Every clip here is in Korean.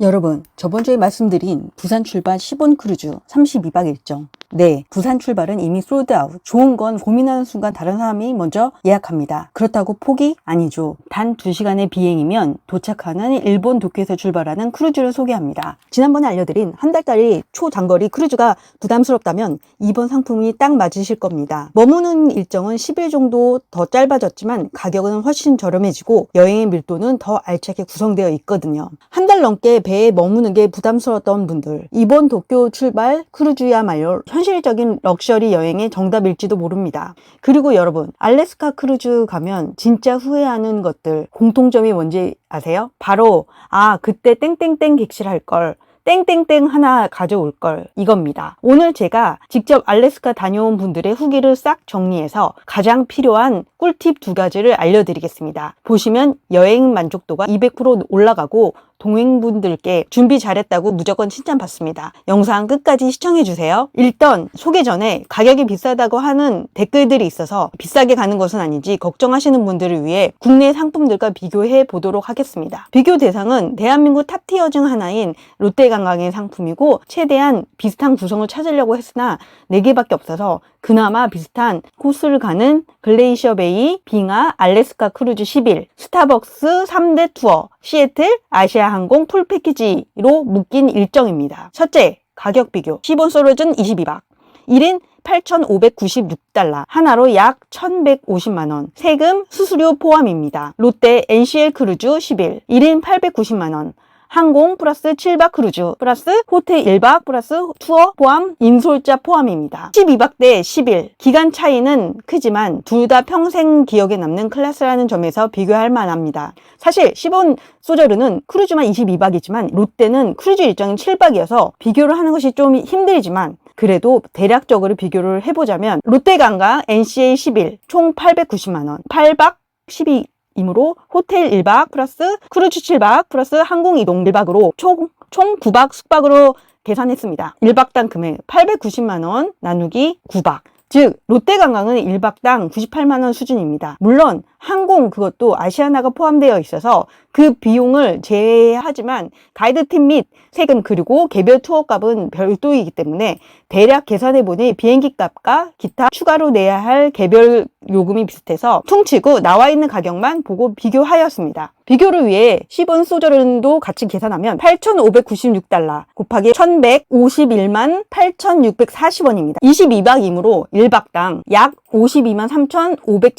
여러분, 저번 주에 말씀드린 부산 출발 10원 크루즈 32박 일정. 네, 부산 출발은 이미 솔드아웃. 좋은 건 고민하는 순간 다른 사람이 먼저 예약합니다. 그렇다고 포기? 아니죠. 단 2시간의 비행이면 도착하는 일본 도쿄에서 출발하는 크루즈를 소개합니다. 지난번에 알려드린 한 달짜리 초장거리 크루즈가 부담스럽다면 이번 상품이 딱 맞으실 겁니다. 머무는 일정은 10일 정도 더 짧아졌지만 가격은 훨씬 저렴해지고 여행의 밀도는 더 알차게 구성되어 있거든요. 한 달 넘게 배에 머무는 게 부담스러웠던 분들, 이번 도쿄 출발 크루즈야말로 현실적인 럭셔리 여행의 정답일지도 모릅니다. 그리고 여러분, 알래스카 크루즈 가면 진짜 후회하는 것들 공통점이 뭔지 아세요? 바로 그때 땡땡땡 객실할 걸, 땡땡땡 하나 가져올 걸, 이겁니다. 오늘 제가 직접 알래스카 다녀온 분들의 후기를 싹 정리해서 가장 필요한 꿀팁 2가지를 알려드리겠습니다. 보시면 여행 만족도가 200% 올라가고 동행분들께 준비 잘했다고 무조건 칭찬받습니다. 영상 끝까지 시청해주세요. 일단 소개 전에 가격이 비싸다고 하는 댓글들이 있어서 비싸게 가는 것은 아닌지 걱정하시는 분들을 위해 국내 상품들과 비교해 보도록 하겠습니다. 비교 대상은 대한민국 탑티어 중 하나인 롯데관광의 상품이고 최대한 비슷한 구성을 찾으려고 했으나 4개밖에 없어서 그나마 비슷한 코스를 가는 글레이셔 베이, 빙하, 알래스카 크루즈 10일, 스타벅스 3대 투어, 시애틀, 아시아항공 풀 패키지로 묶인 일정입니다. 첫째, 가격 비교. 10원 솔로즌 22박. 1인 8,596달러, 하나로 약 1,150만원, 세금, 수수료 포함입니다. 롯데 NCL 크루즈 10일, 1인 890만원, 항공 플러스 7박 크루즈 플러스 호텔 1박 플러스 투어 포함 인솔자 포함입니다. 12박 대 10일. 기간 차이는 크지만 둘 다 평생 기억에 남는 클래스라는 점에서 비교할 만합니다. 사실 10원 소저르는 크루즈만 22박이지만 롯데는 크루즈 일정이 7박이어서 비교를 하는 것이 좀 힘들지만 그래도 대략적으로 비교를 해보자면 롯데관광 NCA 10일 총 890만원, 8박 12 이므로 호텔 1박 플러스 크루즈 7박 플러스 항공 이동 1박으로 총 9박 숙박으로 계산했습니다. 1박당 금액 890만원 나누기 9박. 즉 롯데관광은 1박당 98만원 수준입니다. 물론 항공 그것도 아시아나가 포함되어 있어서 그 비용을 제외하지만 가이드팀 및 세금 그리고 개별 투어값은 별도이기 때문에 대략 계산해보니 비행기 값과 기타 추가로 내야 할 개별 요금이 비슷해서 퉁치고 나와 있는 가격만 보고 비교하였습니다. 비교를 위해 10원 소저른도 같이 계산하면 8,596달러 곱하기 1,151만 8,640원입니다. 22박이므로 1박당 약 52만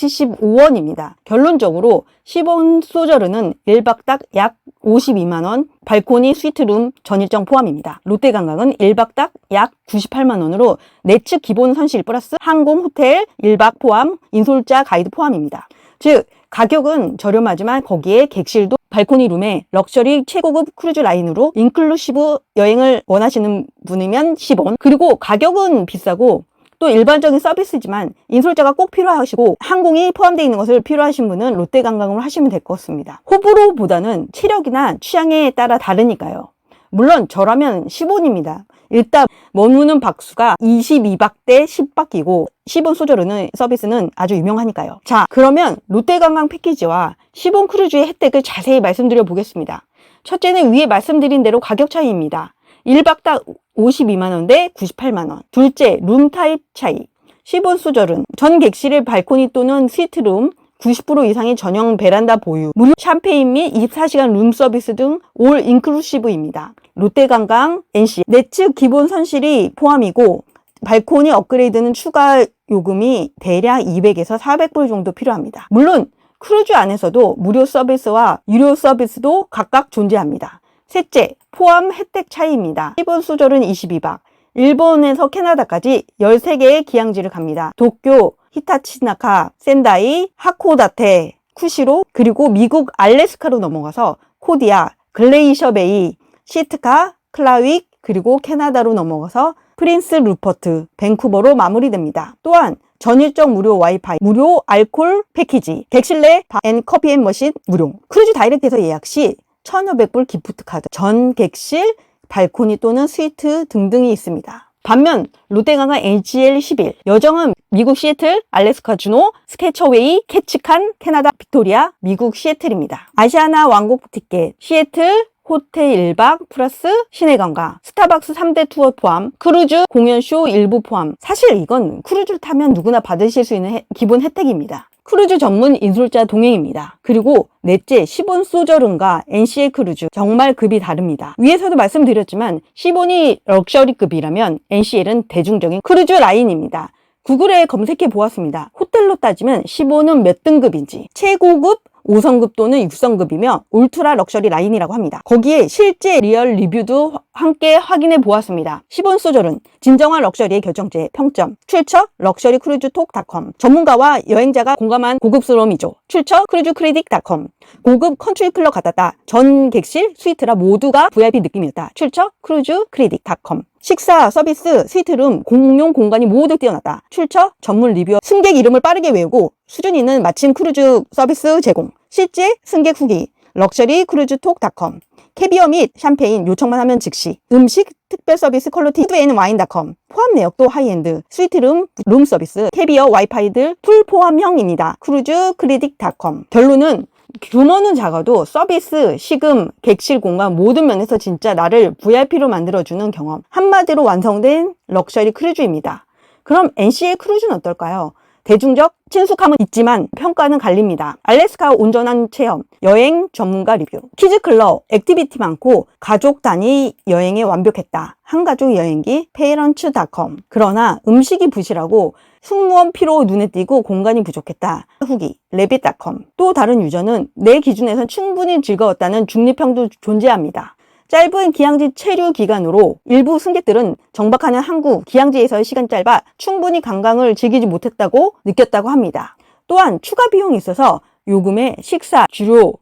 3,575원입니다. 결론적으로 10원 소저르는 1박당 약 52만원, 발코니 스위트룸 전일정 포함입니다. 롯데관광은 1박당 약 98만원으로 내측 기본 선실 플러스 항공 호텔 1박 포함 인솔자 가이드 포함입니다. 즉 가격은 저렴하지만 거기에 객실도 발코니 룸에 럭셔리 최고급 크루즈 라인으로 인클루시브 여행을 원하시는 분이면 10원, 그리고 가격은 비싸고 또 일반적인 서비스지만 인솔자가 꼭 필요하시고 항공이 포함되어 있는 것을 필요하신 분은 롯데관광으로 하시면 될 것 같습니다. 호불호보다는 체력이나 취향에 따라 다르니까요. 물론 저라면 10원입니다. 일단 머무는 박수가 22박 대 10박이고 10원 소저르는 서비스는 아주 유명하니까요. 자, 그러면 롯데관광 패키지와 10원 크루즈의 혜택을 자세히 말씀드려 보겠습니다. 첫째는 위에 말씀드린 대로 가격 차이입니다. 1박당 52만원 대 98만원. 둘째, 룸 타입 차이. 10원 소저른 전 객실의 발코니 또는 스위트룸 90% 이상의 전용 베란다 보유, 무료 샴페인 및 24시간 룸 서비스 등 올 인클루시브입니다. 롯데관광 NC 내측 기본 선실이 포함이고 발코니 업그레이드는 추가 요금이 대략 200에서 400불 정도 필요합니다. 물론 크루즈 안에서도 무료 서비스와 유료 서비스도 각각 존재합니다. 셋째, 포함 혜택 차이입니다. 10원 소저른 22박, 일본에서 캐나다까지 13개의 기항지를 갑니다. 도쿄, 히타치나카, 센다이, 하코다테, 쿠시로, 그리고 미국 알래스카로 넘어가서 코디아, 글레이셔 베이, 시트카, 클라윅, 그리고 캐나다로 넘어가서 프린스 루퍼트, 밴쿠버로 마무리됩니다. 또한 전일정 무료 와이파이, 무료 알콜 패키지, 객실 내 바 앤 커피 앤 머신 무료, 크루즈 다이렉트에서 예약 시 1,500불 기프트 카드, 전 객실, 발코니 또는 스위트 등등이 있습니다. 반면 롯데관광 NCL 10일 여정은 미국 시애틀, 알래스카 주노, 스케처웨이, 캐치칸, 캐나다 빅토리아, 미국 시애틀입니다. 아시아나 왕복 티켓, 시애틀, 호텔 1박 플러스 시내 관광, 스타벅스 3대 투어 포함, 크루즈 공연쇼 일부 포함. 사실 이건 크루즈를 타면 누구나 받으실 수 있는 기본 혜택입니다. 크루즈 전문 인솔자 동행입니다. 그리고 넷째, 시본 소저른과 NCA 크루즈 정말 급이 다릅니다. 위에서도 말씀드렸지만 시본이 럭셔리급이라면 NCL은 대중적인 크루즈 라인입니다. 구글에 검색해 보았습니다. 호텔로 따지면 시본은 몇 등급인지, 최고급, 5성급 또는 6성급이며 울트라 럭셔리 라인이라고 합니다. 거기에 실제 리얼 리뷰도 함께 확인해 보았습니다. 시본 소절은 진정한 럭셔리의 결정체 평점 출처 럭셔리크루즈톡.com 전문가와 여행자가 공감한 고급스러움이죠. 출처 크루즈크리틱.com 고급 컨트리 클럽 같았다. 전 객실 스위트라 모두가 VIP 느낌이었다. 출처 크루즈크리틱.com 식사, 서비스, 스위트룸, 공용 공간이 모두 뛰어났다. 출처, 전문 리뷰어, 승객 이름을 빠르게 외우고 수준 있는 마침 크루즈 서비스 제공. 실제 승객 후기, 럭셔리크루즈톡.com 캐비어 및 샴페인 요청만 하면 즉시. 음식, 특별 서비스 퀄리티 푸드앤와인.com 포함 내역도 하이엔드. 스위트룸, 룸 서비스, 캐비어, 와이파이들 풀 포함형입니다. 크루즈크리틱.com 결론은 규모는 작아도 서비스, 식음, 객실 공간 모든 면에서 진짜 나를 VIP로 만들어주는 경험. 한마디로 완성된 럭셔리 크루즈입니다. 그럼 NCA 크루즈는 어떨까요? 대중적 친숙함은 있지만 평가는 갈립니다. 알래스카 온전한 체험, 여행 전문가 리뷰, 키즈클럽, 액티비티 많고 가족 단위 여행에 완벽했다. 한가족 여행기, 페이런츠.com 그러나 음식이 부실하고 승무원 피로 눈에 띄고 공간이 부족했다. 후기, 레빗.com 또 다른 유저는 내 기준에선 충분히 즐거웠다는 중립평도 존재합니다. 짧은 기항지 체류 기간으로 일부 승객들은 정박하는 항구, 기항지에서의 시간 짧아 충분히 관광을 즐기지 못했다고 느꼈다고 합니다. 또한 추가 비용이 있어서 요금에 식사, 주류,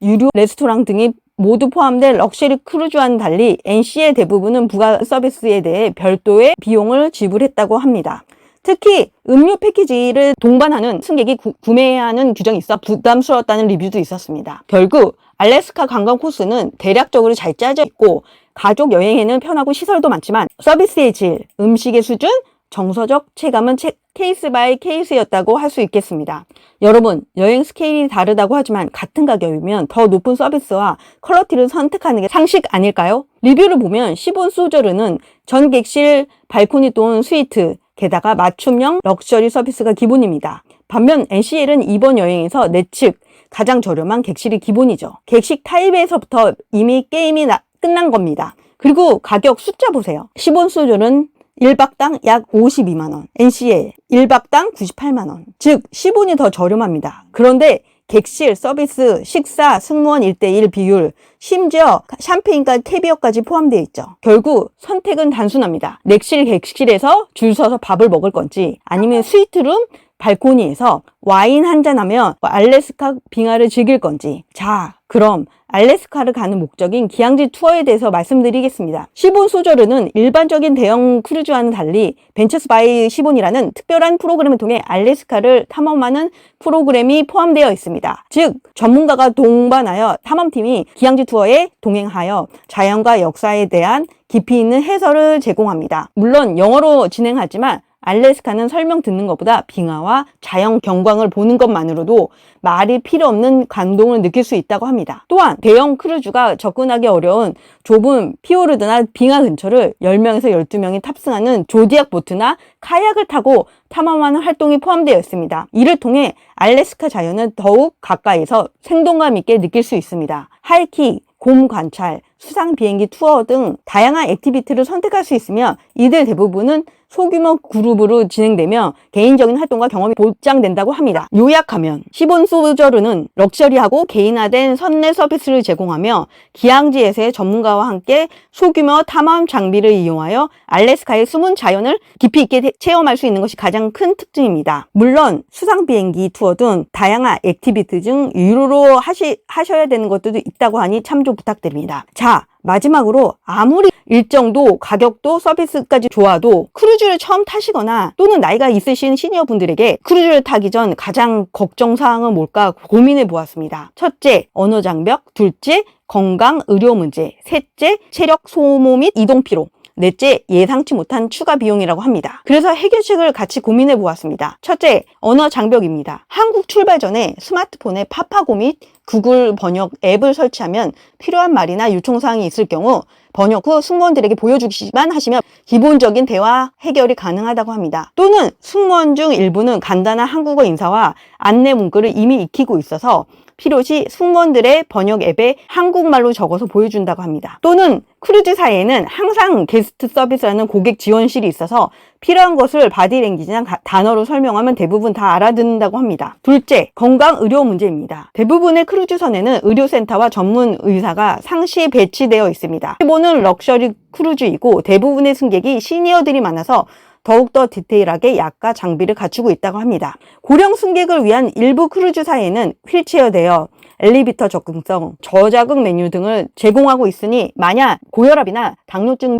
유료 레스토랑 등이 모두 포함된 럭셔리 크루즈와는 달리 NC의 대부분은 부가 서비스에 대해 별도의 비용을 지불했다고 합니다. 특히 음료 패키지를 동반하는 승객이 구매해야 하는 규정이 있어 부담스러웠다는 리뷰도 있었습니다. 결국 알래스카 관광 코스는 대략적으로 잘 짜져 있고 가족 여행에는 편하고 시설도 많지만 서비스의 질, 음식의 수준, 정서적 체감은 케이스 바이 케이스였다고 할 수 있겠습니다. 여러분, 여행 스케일이 다르다고 하지만 같은 가격이면 더 높은 서비스와 퀄리티를 선택하는 게 상식 아닐까요? 리뷰를 보면 시본 소저르는 전 객실 발코니 또는 스위트, 게다가 맞춤형 럭셔리 서비스가 기본입니다. 반면 NCL은 이번 여행에서 내측 가장 저렴한 객실이 기본이죠. 객실 타입에서부터 이미 게임이 끝난 겁니다. 그리고 가격 숫자 보세요. 시본 소절은 1박당 약 52만원, NCL 1박당 98만원. 즉 시본이 더 저렴합니다. 그런데 객실, 서비스, 식사, 승무원 1:1 비율, 심지어 샴페인과 캐비어까지 포함되어 있죠. 결국 선택은 단순합니다. 객실에서 줄 서서 밥을 먹을 건지 아니면 스위트룸, 발코니에서 와인 한잔하며 알래스카 빙하를 즐길 건지. 자, 그럼 알래스카를 가는 목적인 기항지 투어에 대해서 말씀드리겠습니다. 시본 소저르는 일반적인 대형 크루즈와는 달리 벤처스 바이 시본이라는 특별한 프로그램을 통해 알래스카를 탐험하는 프로그램이 포함되어 있습니다. 즉, 전문가가 동반하여 탐험팀이 기항지 투어에 동행하여 자연과 역사에 대한 깊이 있는 해설을 제공합니다. 물론 영어로 진행하지만 알래스카는 설명 듣는 것보다 빙하와 자연 경광을 보는 것만으로도 말이 필요 없는 감동을 느낄 수 있다고 합니다. 또한 대형 크루즈가 접근하기 어려운 좁은 피오르드나 빙하 근처를 10명에서 12명이 탑승하는 조디악 보트나 카약을 타고 탐험하는 활동이 포함되어 있습니다. 이를 통해 알래스카 자연은 더욱 가까이서 생동감 있게 느낄 수 있습니다. 하이킹, 곰 관찰, 수상 비행기 투어 등 다양한 액티비티를 선택할 수 있으며 이들 대부분은 소규모 그룹으로 진행되며 개인적인 활동과 경험이 보장된다고 합니다. 요약하면 시본 소저르는 럭셔리하고 개인화된 선내 서비스를 제공하며 기항지에서의 전문가와 함께 소규모 탐험 장비를 이용하여 알래스카의 숨은 자연을 깊이 있게 체험할 수 있는 것이 가장 큰 특징입니다. 물론 수상 비행기 투어 등 다양한 액티비티 중 유료로 하셔야 되는 것들도 있다고 하니 참조 부탁드립니다. 자, 마지막으로 아무리 일정도 가격도 서비스까지 좋아도 크루즈를 처음 타시거나 또는 나이가 있으신 시니어 분들에게 크루즈를 타기 전 가장 걱정사항은 뭘까 고민해 보았습니다. 첫째, 언어 장벽. 둘째, 건강, 의료 문제. 셋째, 체력 소모 및 이동 피로. 넷째, 예상치 못한 추가 비용이라고 합니다. 그래서 해결책을 같이 고민해 보았습니다. 첫째, 언어 장벽입니다. 한국 출발 전에 스마트폰에 파파고 및 구글 번역 앱을 설치하면 필요한 말이나 요청사항이 있을 경우 번역 후 승무원들에게 보여주기만 하시면 기본적인 대화 해결이 가능하다고 합니다. 또는 승무원 중 일부는 간단한 한국어 인사와 안내 문구를 이미 익히고 있어서 필요시 승무원들의 번역 앱에 한국말로 적어서 보여준다고 합니다. 또는 크루즈사에는 항상 게스트 서비스라는 고객 지원실이 있어서 필요한 것을 바디랭귀지나 단어로 설명하면 대부분 다 알아듣는다고 합니다. 둘째, 건강 의료 문제입니다. 대부분의 크루즈선에는 의료센터와 전문 의사가 상시 배치되어 있습니다. 일본은 럭셔리 크루즈이고 대부분의 승객이 시니어들이 많아서 더욱더 디테일하게 약과 장비를 갖추고 있다고 합니다. 고령 승객을 위한 일부 크루즈사에는 휠체어 대여, 엘리베이터 접근성, 저자극 메뉴 등을 제공하고 있으니 만약 고혈압이나 당뇨증이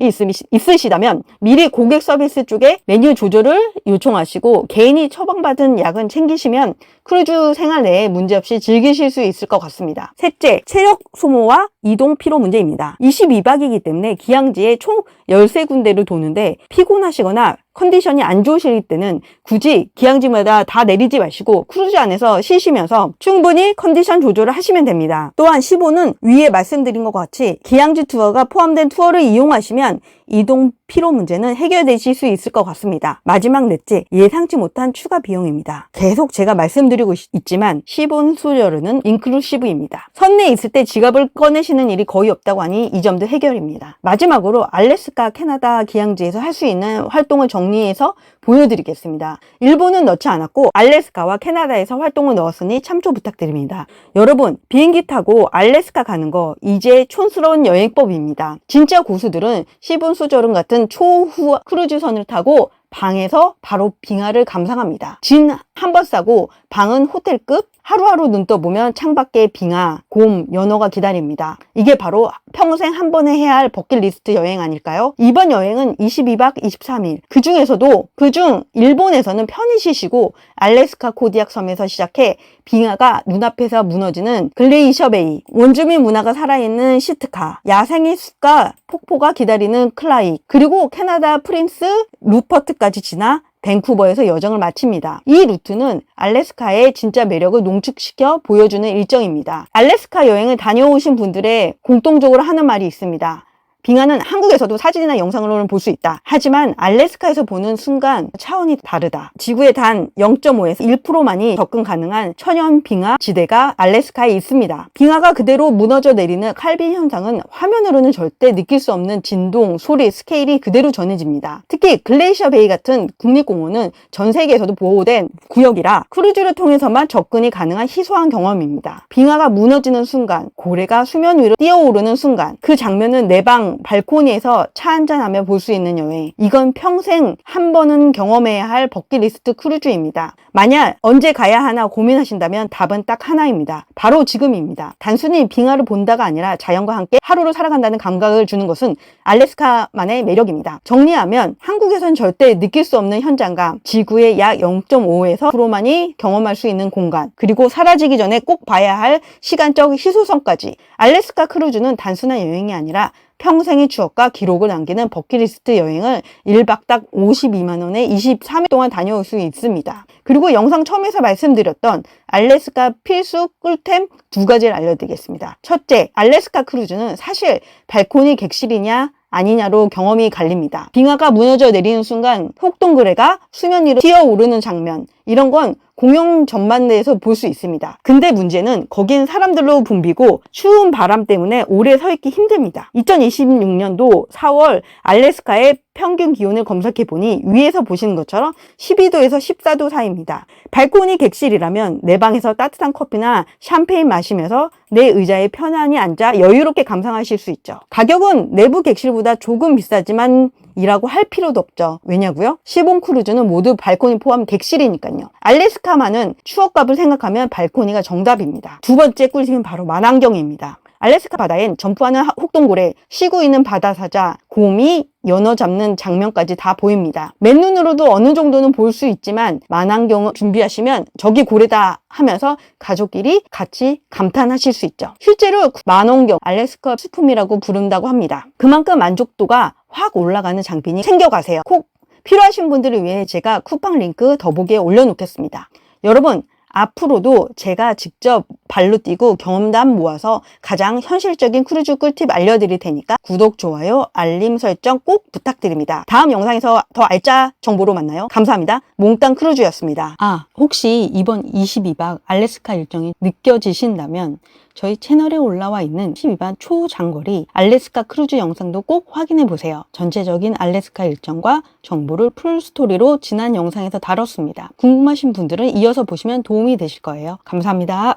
있으시다면 미리 고객 서비스 쪽에 메뉴 조절을 요청하시고 개인이 처방받은 약은 챙기시면 크루즈 생활 내에 문제없이 즐기실 수 있을 것 같습니다. 셋째, 체력 소모와 이동 피로 문제입니다. 22박이기 때문에 기항지에 총 13군데를 도는데 피곤하시거나 컨디션이 안 좋으실 때는 굳이 기항지마다 다 내리지 마시고 크루즈 안에서 쉬시면서 충분히 컨디션 조절을 하시면 됩니다. 또한 15는 위에 말씀드린 것 같이 기항지 투어가 포함된 투어를 이용하시면 이동 피로 문제는 해결되실 수 있을 것 같습니다. 마지막 넷째, 예상치 못한 추가 비용입니다. 계속 제가 말씀드리고 있지만 시본 수저로는 인클루시브입니다. 선내에 있을 때 지갑을 꺼내시는 일이 거의 없다고 하니 이 점도 해결입니다. 마지막으로 알래스카, 캐나다 기항지에서 할 수 있는 활동을 정리해서 보여드리겠습니다. 일본은 넣지 않았고 알래스카와 캐나다에서 활동을 넣었으니 참조 부탁드립니다. 여러분, 비행기 타고 알래스카 가는 거 이제 촌스러운 여행법입니다. 진짜 고수들은 시본 수저름 같은 초후 크루즈선을 타고 방에서 바로 빙하를 감상합니다. 진 한 번 싸고 방은 호텔급, 하루하루 눈 떠보면 창밖에 빙하, 곰, 연어가 기다립니다. 이게 바로 평생 한 번에 해야 할 버킷리스트 여행 아닐까요? 이번 여행은 22박 23일. 그중 일본에서는 편히 쉬시고 알래스카 코디악 섬에서 시작해 빙하가 눈앞에서 무너지는 글레이셔 베이, 원주민 문화가 살아있는 시트카, 야생의 숲과 폭포가 기다리는 클라이, 그리고 캐나다 프린스 루퍼트까지 지나 밴쿠버에서 여정을 마칩니다. 이 루트는 알래스카의 진짜 매력을 농축시켜 보여주는 일정입니다. 알래스카 여행을 다녀오신 분들의 공통적으로 하는 말이 있습니다. 빙하는 한국에서도 사진이나 영상으로는 볼 수 있다. 하지만 알래스카에서 보는 순간 차원이 다르다. 지구의 단 0.5에서 1%만이 접근 가능한 천연 빙하 지대가 알래스카에 있습니다. 빙하가 그대로 무너져 내리는 칼빈 현상은 화면으로는 절대 느낄 수 없는 진동, 소리, 스케일이 그대로 전해집니다. 특히 글레이셔 베이 같은 국립공원은 전 세계에서도 보호된 구역이라 크루즈를 통해서만 접근이 가능한 희소한 경험입니다. 빙하가 무너지는 순간, 고래가 수면 위로 뛰어오르는 순간, 그 장면은 내 방 발코니에서 차 한잔하며 볼 수 있는 여행. 이건 평생 한 번은 경험해야 할 버킷리스트 크루즈입니다. 만약 언제 가야 하나 고민하신다면 답은 딱 하나입니다. 바로 지금입니다. 단순히 빙하를 본다가 아니라 자연과 함께 하루를 살아간다는 감각을 주는 것은 알래스카만의 매력입니다. 정리하면 한국에선 절대 느낄 수 없는 현장감, 지구의 약 0.5에서 1%만이 경험할 수 있는 공간, 그리고 사라지기 전에 꼭 봐야 할 시간적 희소성까지. 알래스카 크루즈는 단순한 여행이 아니라 평생의 추억과 기록을 남기는 버킷리스트 여행을 1박 딱 52만 원에 23일 동안 다녀올 수 있습니다. 그리고 영상 처음에서 말씀드렸던 알래스카 필수 꿀템 2가지를 알려드리겠습니다. 첫째, 알래스카 크루즈는 사실 발코니 객실이냐 아니냐로 경험이 갈립니다. 빙하가 무너져 내리는 순간 혹동그레가 수면 위로 튀어오르는 장면, 이런 건 공영 전망대에서 볼 수 있습니다. 근데 문제는 거긴 사람들로 붐비고 추운 바람 때문에 오래 서 있기 힘듭니다. 2026년도 4월 알래스카의 평균 기온을 검색해보니 위에서 보시는 것처럼 12도에서 14도 사이입니다. 발코니 객실이라면 내 방에서 따뜻한 커피나 샴페인 마시면서 내 의자에 편안히 앉아 여유롭게 감상하실 수 있죠. 가격은 내부 객실보다 조금 비싸지만 이라고 할 필요도 없죠. 왜냐고요? 시본 크루즈는 모두 발코니 포함 객실이니까요. 알래스카만은 추억값을 생각하면 발코니가 정답입니다. 두 번째 꿀팁은 바로 만환경입니다. 알래스카 바다엔 점프하는 혹동고래, 쉬고 있는 바다사자, 곰이 연어 잡는 장면까지 다 보입니다. 맨눈으로도 어느 정도는 볼 수 있지만 만환경을 준비하시면 저기 고래다 하면서 가족끼리 같이 감탄하실 수 있죠. 실제로 만원경, 알래스카 식품이라고 부른다고 합니다. 그만큼 만족도가 확 올라가는 장비니 챙겨가세요. 꼭 필요하신 분들을 위해 제가 쿠팡 링크 더보기에 올려놓겠습니다. 여러분, 앞으로도 제가 직접 발로 뛰고 경험담 모아서 가장 현실적인 크루즈 꿀팁 알려드릴 테니까 구독, 좋아요, 알림 설정 꼭 부탁드립니다. 다음 영상에서 더 알짜 정보로 만나요. 감사합니다. 몽땅 크루즈였습니다. 혹시 이번 22박 알래스카 일정이 느껴지신다면 저희 채널에 올라와 있는 12박 초장거리 알래스카 크루즈 영상도 꼭 확인해 보세요. 전체적인 알래스카 일정과 정보를 풀스토리로 지난 영상에서 다뤘습니다. 궁금하신 분들은 이어서 보시면 도움이 되실 거예요. 감사합니다.